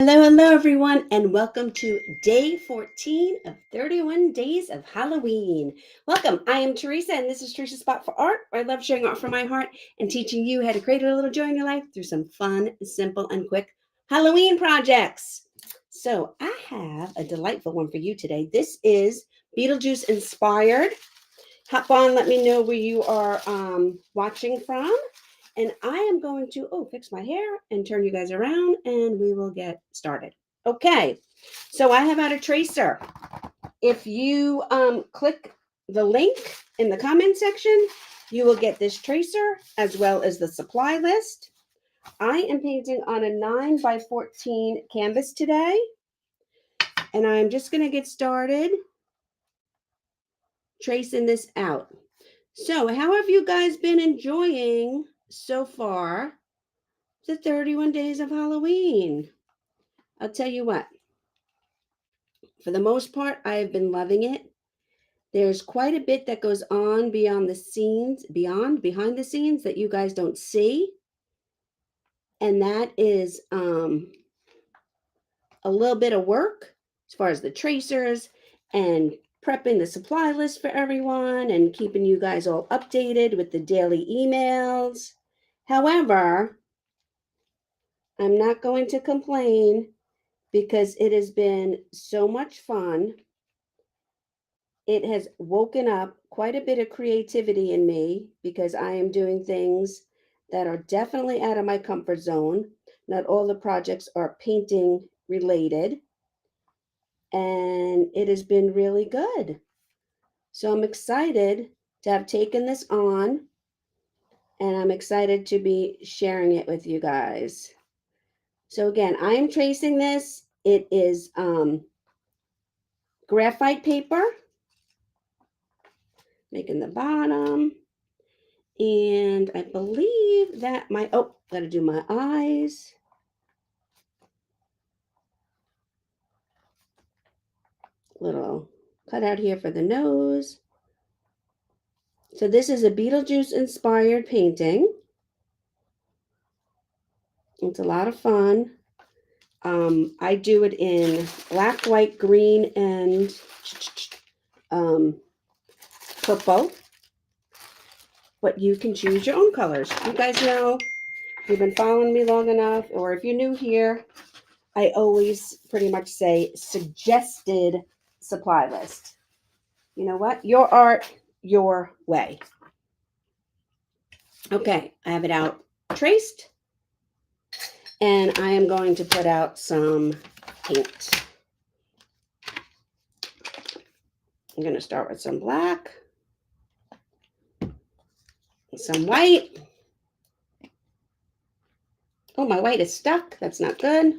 Hello, everyone, and welcome to day 14 of 31 days of Halloween. Welcome. I am Teresa, and this is Teresa's Spot for Art, where I love sharing art from my heart and teaching you how to create a little joy in your life through some fun, simple, and quick Halloween projects. So, I have a delightful one for you today. This is Beetlejuice inspired. Hop on, let me know where you are watching from. And I am going to, fix my hair and turn you guys around and we will get started. Okay, so I have out a tracer. If you click the link in the comment section, you will get this tracer as well as the supply list. I am painting on a 9x14 canvas today. And I'm just going to get started tracing this out. So how have you guys been enjoying so far the 31 days of Halloween? I'll tell you what, for the most part, I have been loving it. There's quite a bit that goes on behind the scenes that you guys don't see. And that is a little bit of work as far as the tracers and prepping the supply list for everyone and keeping you guys all updated with the daily emails. However, I'm not going to complain because it has been so much fun. It has woken up quite a bit of creativity in me because I am doing things that are definitely out of my comfort zone. Not all the projects are painting related, and it has been really good. So I'm excited to have taken this on, and I'm excited to be sharing it with you guys. So again, I am tracing this. It is graphite paper, making the bottom. And I believe that gotta do my eyes. Little cutout here for the nose. So this is a Beetlejuice inspired painting. It's a lot of fun. I do it in black, white, green, and purple. But you can choose your own colors. You guys know, if you've been following me long enough, or if you're new here, I always pretty much say suggested supply list. You know what? Your art, your way. Okay, I have it out traced. And I am going to put out some paint. I'm going to start with some black, some white. Oh, my white is stuck. That's not good.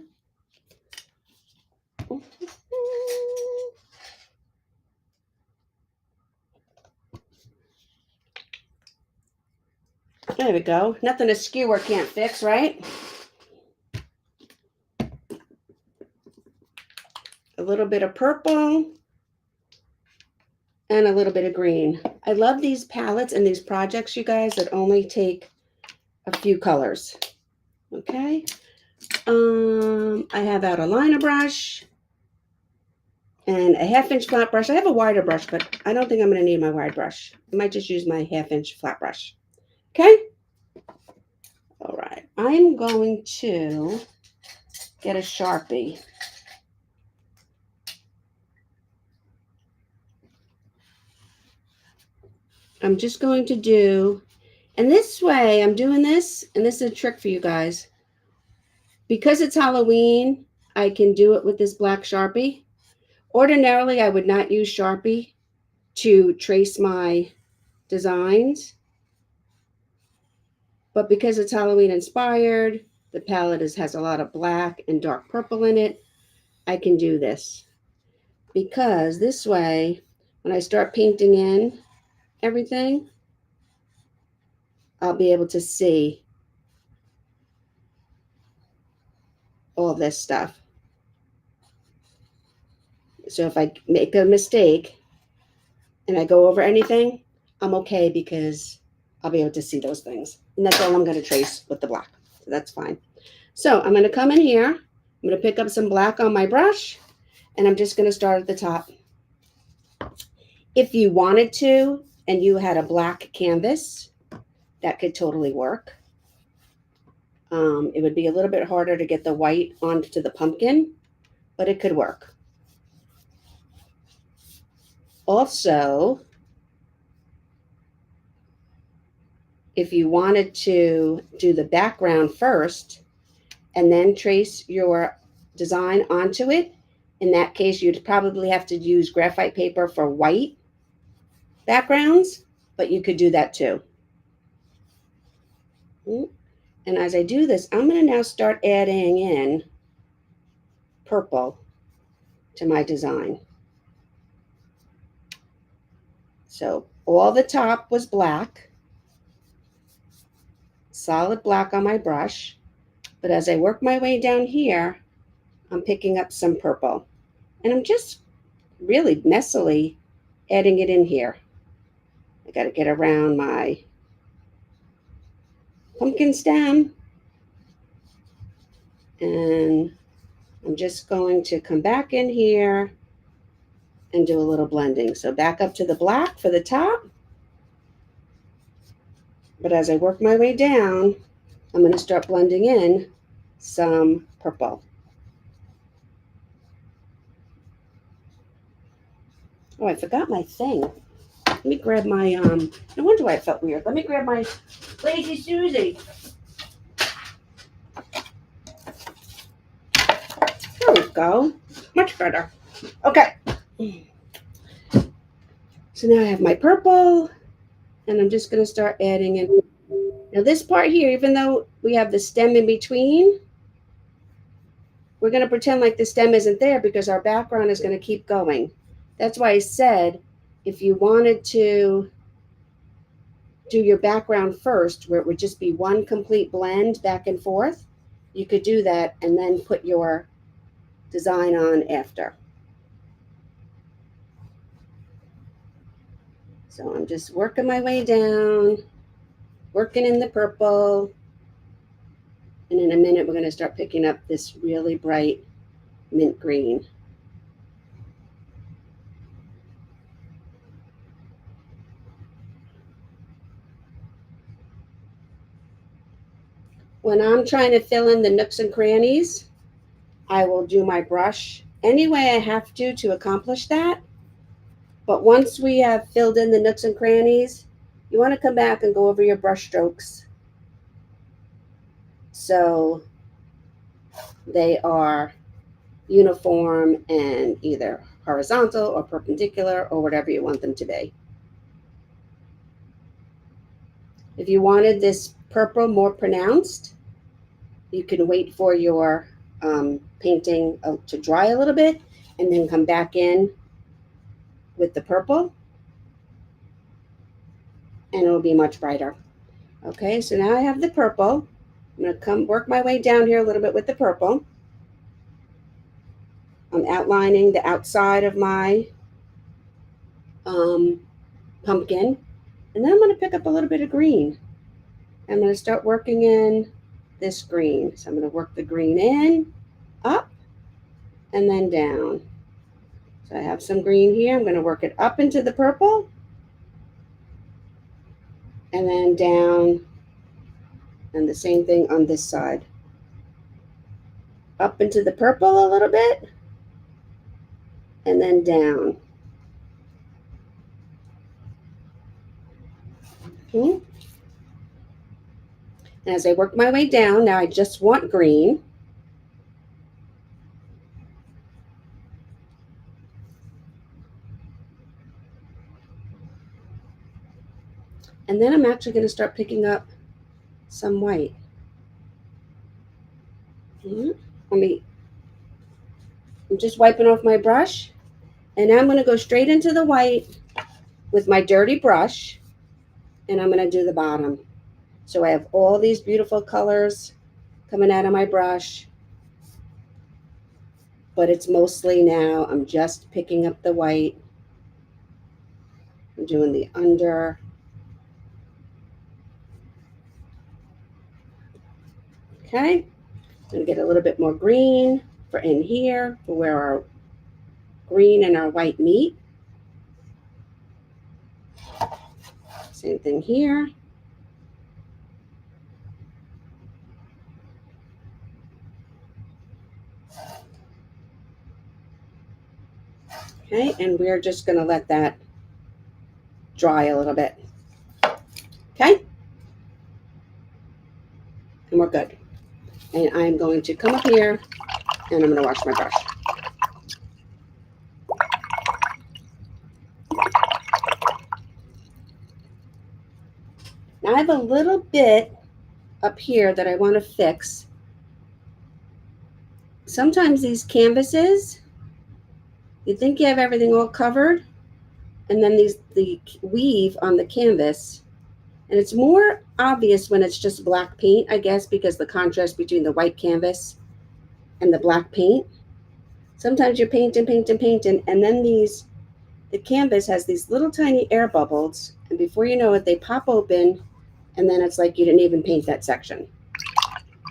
There we go. Nothing a skewer can't fix, right? A little bit of purple and a little bit of green. I love these palettes and these projects, you guys, that only take a few colors. Okay. I have out a liner brush and a 1/2-inch flat brush. I have a wider brush, but I don't think I'm going to need my wide brush. I might just use my 1/2-inch flat brush. Okay. All right. I'm going to get a Sharpie. I'm just going to do, and this way I'm doing this, and this is a trick for you guys. Because it's Halloween, I can do it with this black Sharpie. Ordinarily, I would not use Sharpie to trace my designs. But because it's Halloween inspired, the palette has a lot of black and dark purple in it, I can do this. Because this way, when I start painting in everything, I'll be able to see all this stuff. So if I make a mistake and I go over anything, I'm okay because I'll be able to see those things. And that's all I'm going to trace with the black. So that's fine. So I'm going to come in here I'm going to pick up some black on my brush, and I'm just going to start at the top. If you wanted to, and you had a black canvas, that could totally work. It would be a little bit harder to get the white onto the pumpkin, but it could work. Also, if you wanted to do the background first and then trace your design onto it, in that case, you'd probably have to use graphite paper for white backgrounds, but you could do that too. And as I do this, I'm going to now start adding in purple to my design. So all the top was black, solid black on my brush, but as I work my way down here, I'm picking up some purple, and I'm just really messily adding it in here. I got to get around my pumpkin stem, and I'm just going to come back in here and do a little blending. So back up to the black for the top, but as I work my way down, I'm going to start blending in some purple. Oh, I forgot my thing. Let me grab my, no wonder why it felt weird. Let me grab my Lazy Susie. There we go. Much better. Okay. So now I have my purple, and I'm just going to start adding in. Now this part here, even though we have the stem in between, we're going to pretend like the stem isn't there because our background is going to keep going. That's why I said if you wanted to do your background first, where it would just be one complete blend back and forth, you could do that and then put your design on after. So I'm just working my way down, working in the purple, and in a minute we're going to start picking up this really bright mint green. When I'm trying to fill in the nooks and crannies, I will do my brush any way I have to accomplish that. But once we have filled in the nooks and crannies, you want to come back and go over your brush strokes so they are uniform and either horizontal or perpendicular or whatever you want them to be. If you wanted this purple more pronounced, you can wait for your painting to dry a little bit and then come back in with the purple, and it'll be much brighter. Okay, so now I have the purple. I'm going to come work my way down here a little bit with the purple. I'm outlining the outside of my pumpkin, and then I'm going to pick up a little bit of green. I'm going to start working in this green. So I'm going to work the green in, up, and then down. So I have some green here. I'm going to work it up into the purple, and then down, and the same thing on this side. Up into the purple a little bit, and then down. Okay. And as I work my way down, now I just want green. And then I'm actually going to start picking up some white. I'm just wiping off my brush, and now I'm going to go straight into the white with my dirty brush, and I'm going to do the bottom. So I have all these beautiful colors coming out of my brush, but it's mostly now I'm just picking up the white. I'm doing the under. Okay, I'm going to get a little bit more green. for in here, for where our green and our white meet. Same thing here. Okay, and we're just going to let that dry a little bit. Okay? And we're good. And I'm going to come up here and I'm going to wash my brush. Now I have a little bit up here that I want to fix. Sometimes these canvases, you think you have everything all covered, and then the weave on the canvas, and it's more obvious when it's just black paint, I guess, because the contrast between the white canvas and the black paint. Sometimes you're painting, and then the canvas has these little tiny air bubbles, and before you know it, they pop open, and then it's like you didn't even paint that section.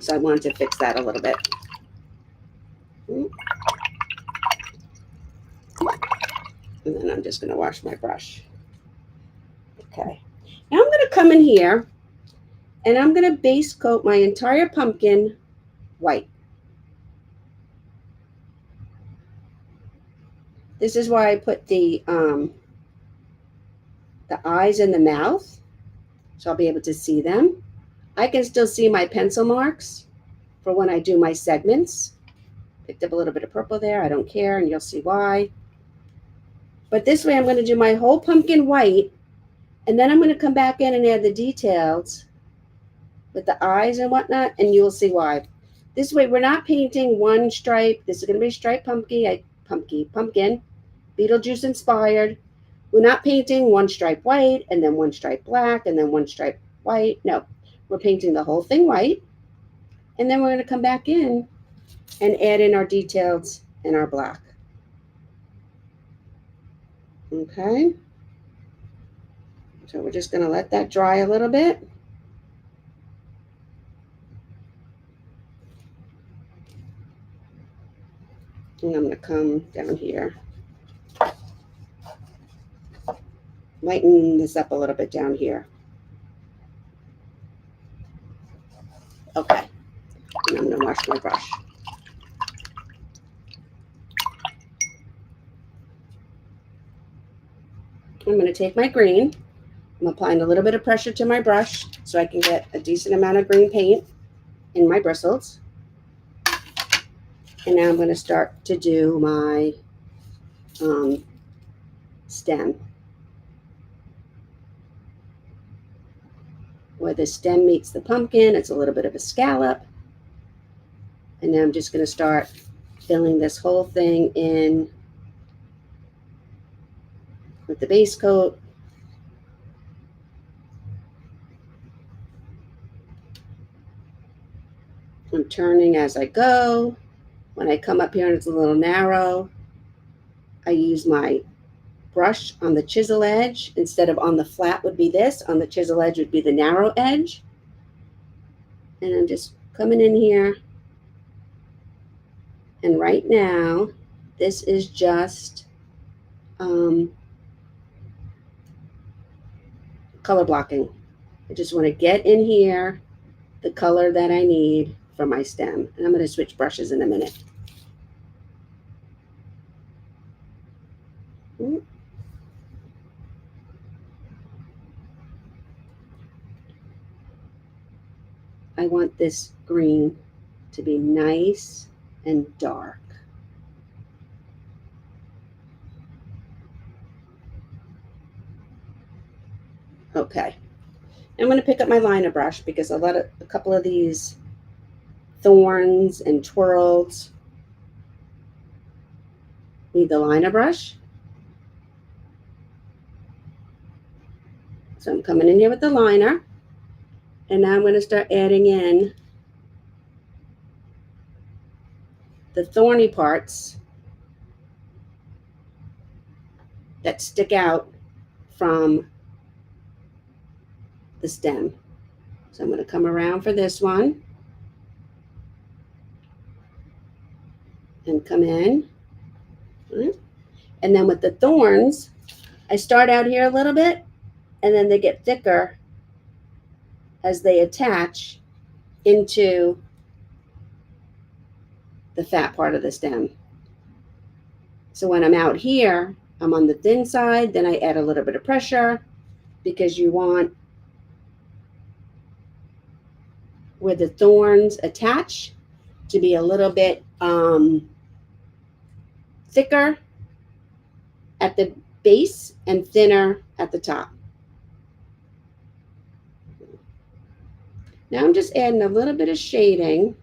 So I wanted to fix that a little bit. And then I'm just going to wash my brush. Okay. Now I'm going to come in here and I'm going to base coat my entire pumpkin white. This is why I put the eyes and the mouth, so I'll be able to see them. I can still see my pencil marks for when I do my segments. Picked up a little bit of purple there. I don't care, and you'll see why. But this way I'm going to do my whole pumpkin white, and then I'm going to come back in and add the details with the eyes and whatnot, and you'll see why. This way we're not painting one stripe. This is going to be striped pumpkin, Beetlejuice inspired. We're not painting one stripe white and then one stripe black and then one stripe white. No, we're painting the whole thing white, and then we're going to come back in and add in our details and our black. Okay, so we're just going to let that dry a little bit. And I'm going to come down here, lighten this up a little bit down here. Okay, and I'm going to wash my brush. I'm going to take my green. I'm applying a little bit of pressure to my brush so I can get a decent amount of green paint in my bristles. And now I'm going to start to do my stem. Where the stem meets the pumpkin, it's a little bit of a scallop. And now I'm just going to start filling this whole thing in with the base coat. I'm turning as I go. When I come up here and it's a little narrow, I use my brush on the chisel edge. Instead of on the flat would be this, on the chisel edge would be the narrow edge. And I'm just coming in here. And right now, this is just color blocking. I just want to get in here the color that I need for my stem. And I'm going to switch brushes in a minute. I want this green to be nice and dark. Okay. I'm going to pick up my liner brush because a couple of these thorns and twirls need the liner brush. So I'm coming in here with the liner, and now I'm going to start adding in the thorny parts that stick out from the stem. So I'm going to come around for this one. and come in. And then with the thorns, I start out here a little bit, and then they get thicker as they attach into the fat part of the stem. So when I'm out here, I'm on the thin side, then I add a little bit of pressure because you want where the thorns attach to be a little bit thicker at the base and thinner at the top. Now I'm just adding a little bit of shading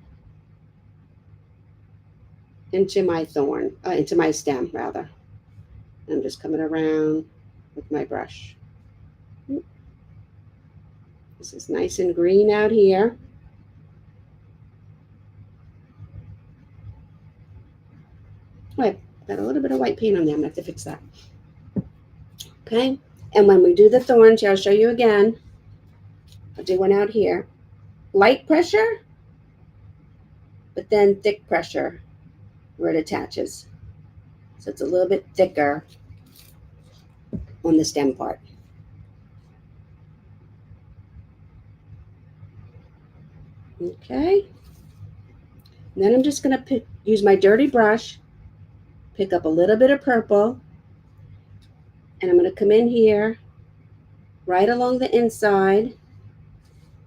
into my thorn, into my stem rather. I'm just coming around with my brush. This is nice and green out here. Oh, I've got a little bit of white paint on there. I'm going to have to fix that. Okay, and when we do the thorns, I'll show you again. I'll do one out here. Light pressure, but then thick pressure where it attaches. So it's a little bit thicker on the stem part. Okay. And then I'm just going to use my dirty brush, pick up a little bit of purple, and I'm going to come in here right along the inside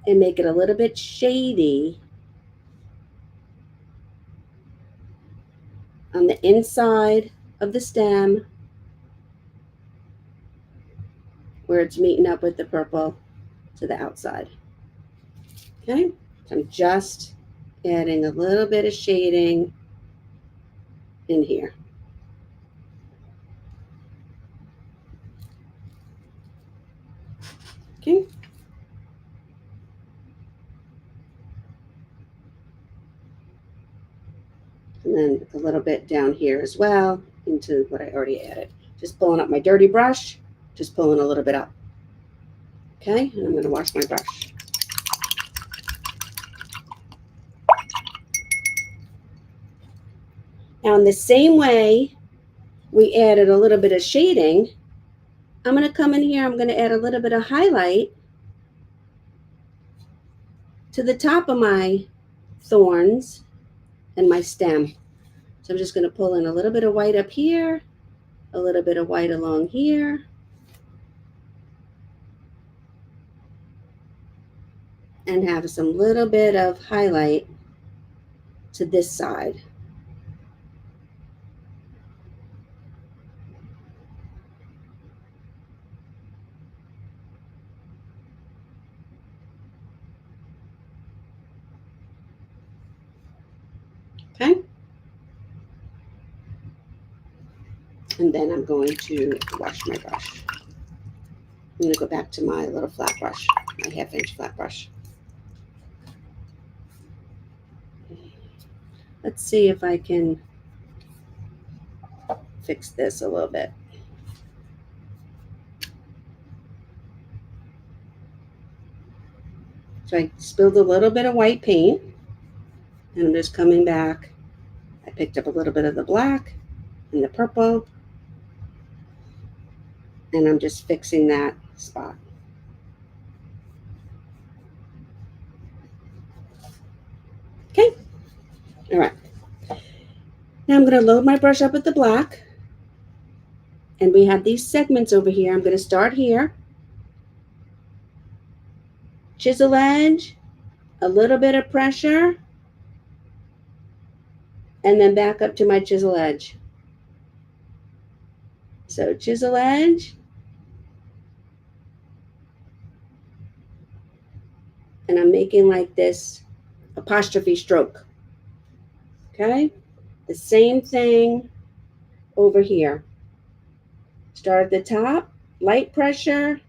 and make it a little bit shady on the inside of the stem where it's meeting up with the purple to the outside. Okay, so I'm just adding a little bit of shading in here. Okay. And then a little bit down here as well into what I already added. Just pulling up my dirty brush, just pulling a little bit up. Okay, and I'm going to wash my brush. Now in the same way we added a little bit of shading, I'm going to come in here, I'm going to add a little bit of highlight to the top of my thorns and my stem. So I'm just going to pull in a little bit of white up here, a little bit of white along here, and have some little bit of highlight to this side. Okay. And then I'm going to wash my brush. I'm going to go back to my little flat brush, my 1/2 inch flat brush. Let's see if I can fix this a little bit. So I spilled a little bit of white paint, and I'm just coming back. I picked up a little bit of the black and the purple, and I'm just fixing that spot. Okay, all right. Now I'm going to load my brush up with the black, and we have these segments over here. I'm going to start here, chisel edge, a little bit of pressure, and then back up to my chisel edge. So chisel edge, and I'm making like this apostrophe stroke. Okay, the same thing over here. Start at the top, light pressure,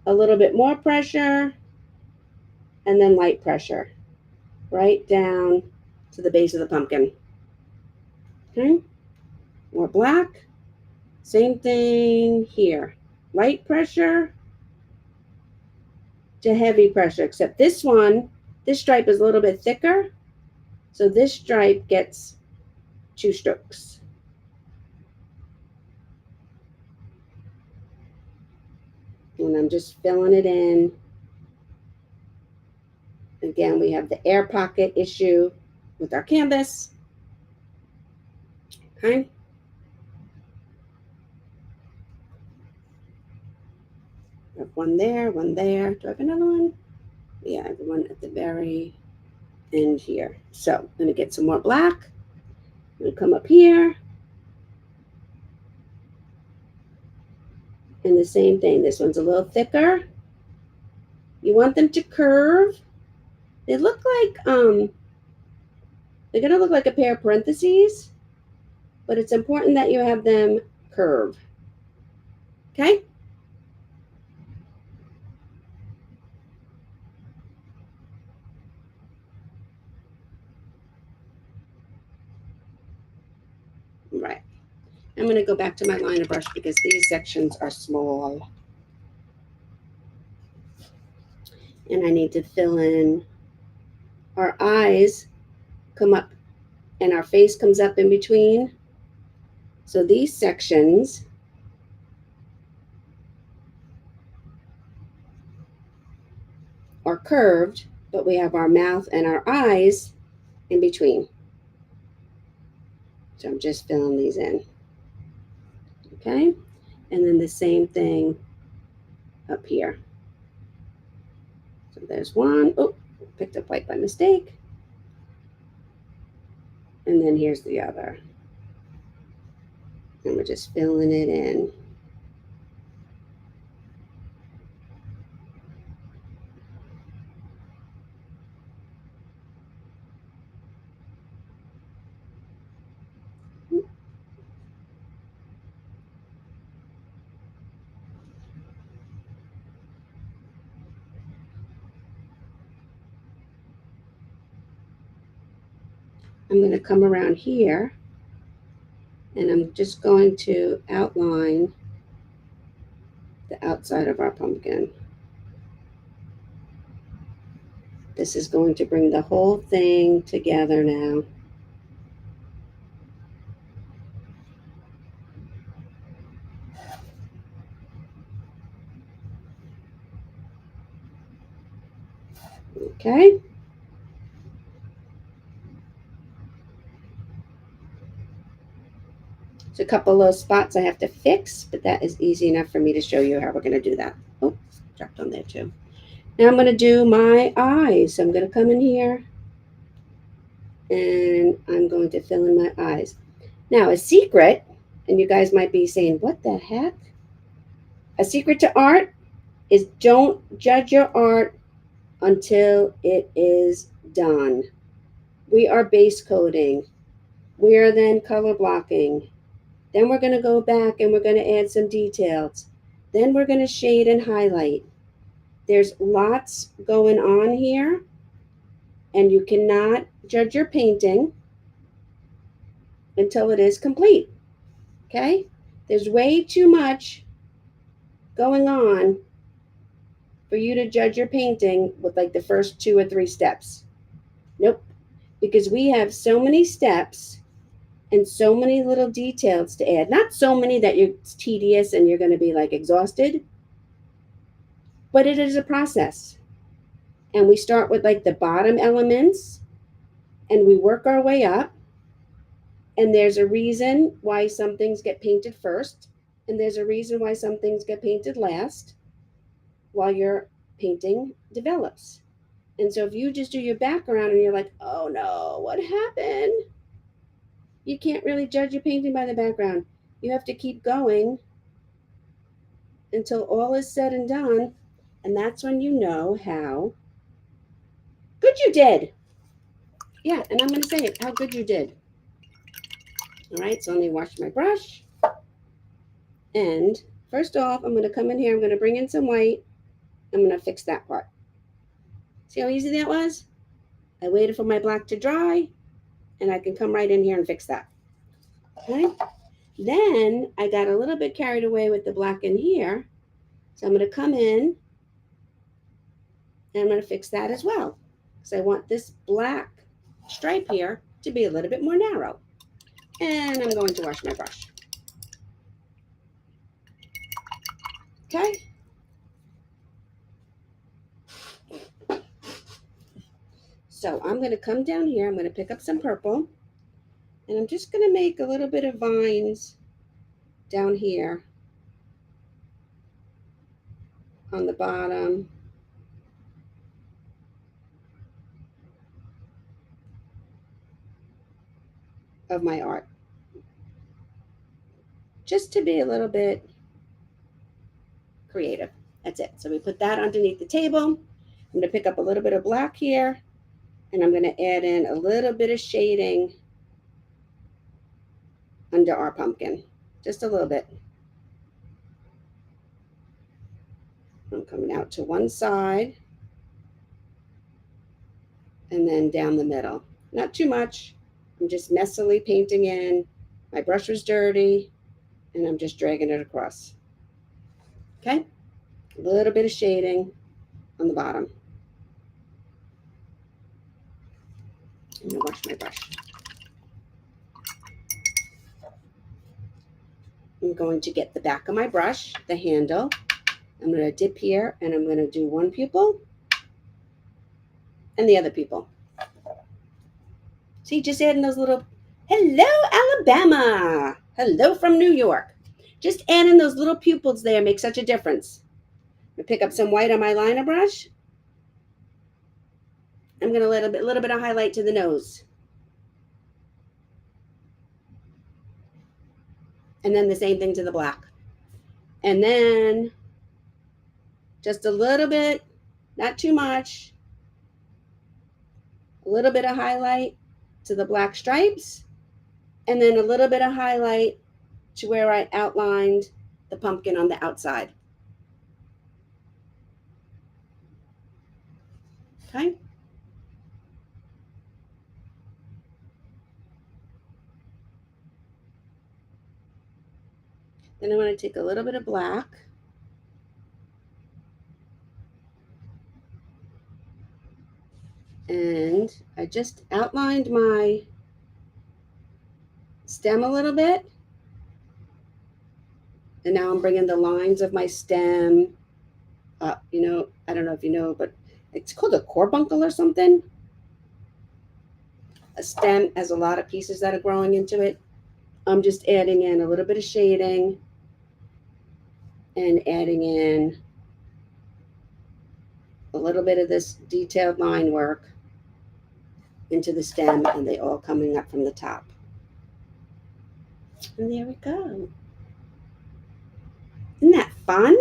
a little bit more pressure, and then light pressure right down to the base of the pumpkin. Okay, more black, same thing here. Light pressure to heavy pressure, except this one, this stripe is a little bit thicker, so this stripe gets 2 strokes. And I'm just filling it in. Again, we have the air pocket issue with our canvas. Okay. I have one there, one there. Do I have another one? Yeah, I have one at the very end here. So I'm going to get some more black. I'm going to come up here. And the same thing. This one's a little thicker. You want them to curve. They look like, they're going to look like a pair of parentheses, but it's important that you have them curve. Okay? Right. I'm going to go back to my liner brush because these sections are small. And I need to fill in our eyes, come up, and our face comes up in between. So these sections are curved, but we have our mouth and our eyes in between. So I'm just filling these in. Okay? And then the same thing up here. So there's one. Oh, picked up white by mistake. And then here's the other. And we're just filling it in. I'm going to come around here and I'm just going to outline the outside of our pumpkin. This is going to bring the whole thing together now. Okay. There's a couple of little spots I have to fix, but that is easy enough for me to show you how we're going to do that. Oh, dropped on there too. Now I'm going to do my eyes. So I'm going to come in here and I'm going to fill in my eyes. Now, a secret, and you guys might be saying, what the heck? A secret to art is don't judge your art until it is done. We are base coating. We are then color blocking. Then we're going to go back and we're going to add some details. Then we're going to shade and highlight. There's lots going on here, and you cannot judge your painting until it is complete. Okay? There's way too much going on for you to judge your painting with like the first 2 or 3 steps. Nope. Because we have so many steps and so many little details to add. Not so many that it's tedious and you're going to be like exhausted, but it is a process. And we start with like the bottom elements and we work our way up. And there's a reason why some things get painted first, and there's a reason why some things get painted last while your painting develops. And so if you just do your background and you're like, oh no, what happened? You can't really judge your painting by the background. You have to keep going until all is said and done. And that's when you know how good you did. Yeah, and I'm going to say it, how good you did. All right, so let me wash my brush. And first off, I'm going to come in here. I'm going to bring in some white. I'm going to fix that part. See how easy that was? I waited for my black to dry, and I can come right in here and fix that. Okay? Then I got a little bit carried away with the black in here. So I'm going to come in, and I'm going to fix that as well. Because I want this black stripe here to be a little bit more narrow. And I'm going to wash my brush. Okay. So I'm going to come down here. I'm going to pick up some purple. And I'm just going to make a little bit of vines down here on the bottom. Of my art. Just to be a little bit creative. That's it. So we put that underneath the table. I'm going to pick up a little bit of black here. And I'm going to add in a little bit of shading under our pumpkin. Just a little bit. I'm coming out to one side. And then down the middle. Not too much. I'm just messily painting in. My brush was dirty. And I'm just dragging it across. Okay? A little bit of shading on the bottom. I'm going to wash my brush. I'm going to get the back of my brush, the handle. I'm going to dip here and I'm going to do one pupil and the other pupil. See, just adding those little, hello, Alabama. Hello from New York. Just adding those little pupils there makes such a difference. I'm going to pick up some white on my liner brush. I'm going to let a little bit of highlight to the nose. And then the same thing to the black. And then just a little bit, not too much, a little bit of highlight to the black stripes, and then a little bit of highlight to where I outlined the pumpkin on the outside. Okay. Then I want to take a little bit of black and I just outlined my stem a little bit. And now I'm bringing the lines of my stem up. You know, I don't know if you know, but it's called a carbuncle or something. A stem has a lot of pieces that are growing into it. I'm just adding in a little bit of shading and adding in a little bit of this detailed line work into the stem, and they all coming up from the top. And there we go. Isn't that fun?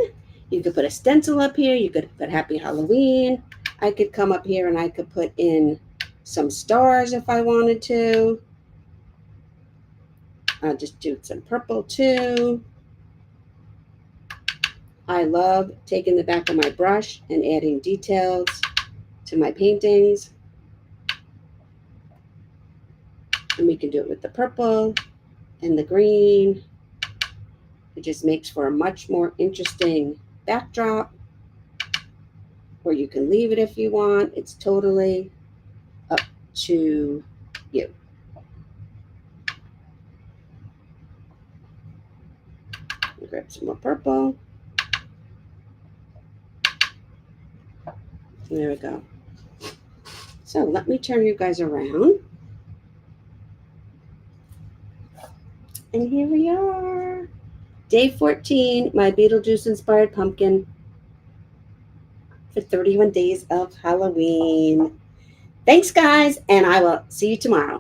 You could put a stencil up here. You could put Happy Halloween. I could come up here and I could put in some stars if I wanted to. I'll just do some purple too. I love taking the back of my brush and adding details to my paintings. And we can do it with the purple and the green. It just makes for a much more interesting backdrop. Or you can leave it if you want. It's totally up to you. Grab some more purple. There we go. So let me turn you guys around. And here we are. Day 14, my Beetlejuice inspired pumpkin for 31 days of Halloween. Thanks, guys, and I will see you tomorrow.